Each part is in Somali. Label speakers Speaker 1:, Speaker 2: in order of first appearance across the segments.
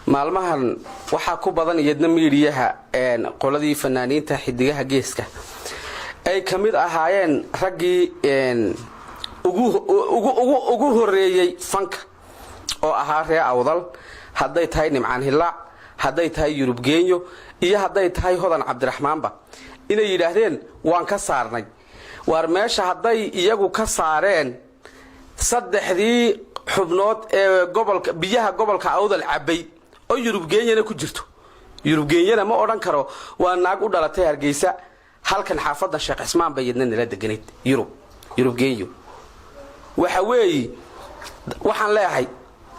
Speaker 1: maalmahan waxa ku badan iyadna miidiyaha qoladii fanaaniinta xidigaha geeska ay kamid ahaayeen ragii ugu horeeyay fanka oo ahaa ree awdal haday tahay nimcaan hilaac haday tahay yurub geenyo iyo haday tahay hodan cabdiraxmaanba inay yiraahdeen waan ka saarnay war meesha haday iyagu ka saareen saddexdii xubnood ee gobolka biyaha gobolka awdal cabay oo yurub geenyana ku jirto yurub geenyana ma oran karo waa naag u dhalatay Hargeysa halkan xaafada Sheekh Ismaan bayadna nala deganeed yurub geenyo waxa weey waxaan leeyahay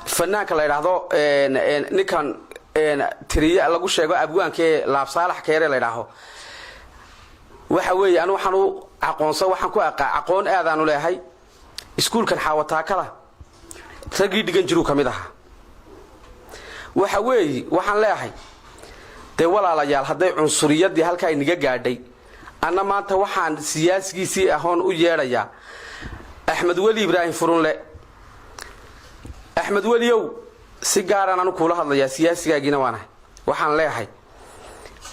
Speaker 1: fanaanka la yiraahdo ninkan tiriya lagu sheego abwaankee laab saalax keere la yiraahdo waxa weey anu waxaan u aqoonsan waxaan ku aqoon aad u leeyahay iskuulkan xawataakada ragii dhigan jiru kamid aha waxa weey waxaan leeyahay de walaalayaal haday cunsuriyadii halka ay niga gaadhay ana maanta waxaan siyaasigiisii ahoon u yeedhaya Axmed Wali Ibrahim Furunle Axmed Waliyow si gaar ah anu kula hadlaya siyaasigaagina waxaan leeyahay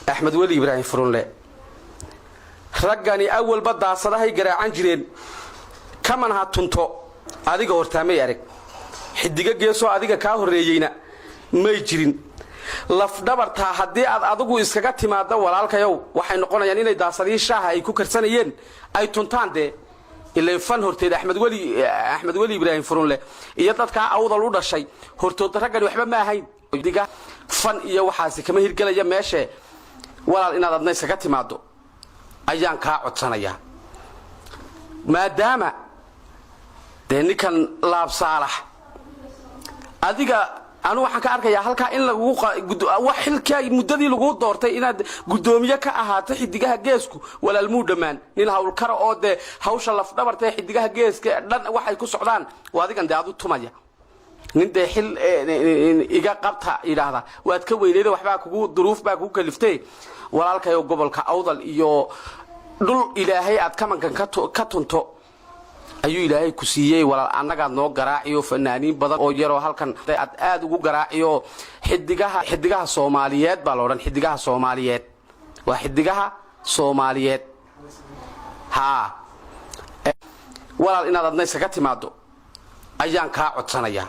Speaker 1: Axmed Wali Ibrahim Furunle ragani awal badaasadahay garaacan jireen kaman ha tunto adiga hortaamay arag xidiga geeso adiga ka horeeyayna may jirin laf dhabarta hadii aad adigu iskaga timaado walaalkayow waxay noqonayaan inay daasadii shaaha ay ku karsanayeen ay tuntaan de ilaa fan horteed Axmed Wali Ibrahim Furunle iyo dadka awdal u dhashay hortood raggan waxba ma ahayn diga fan iyo waxaasi kama hirgalaya meesha walaal inaad adna iskaga timaado ayaan ka codsanaya maadaama ninkan laab saalax adiga anu waxaan ka arkayaa halka in lagu wax xilka muddadii lagu doortay inaad gudoomiye ka ahaato xidigaha geesku walaal muu dhamaan nin hawl kara oo de hawsha laf dhabartay xidigaha geeska dhan waxay ku socdaan waa adigan de aad tumaya nin de xil iga qabta ilaahda waad ka weyneeyay waxba kugu duruuf baa kugu kaliftay walaalkayo gobolka awdal iyo dhul ilaahay aad kamankan ka tunto ayuu ilaahay ku siiyay walaal anaga noo garaaciyo fanaaniin badan oo yaro halkan aad ugu garaaciyo xidigaha Soomaaliyeed baa loodan xidigaha Soomaaliyeed waa xidigaha Soomaaliyeed ha walaal inaad adna iskaga timaado ayaan ka codsanaya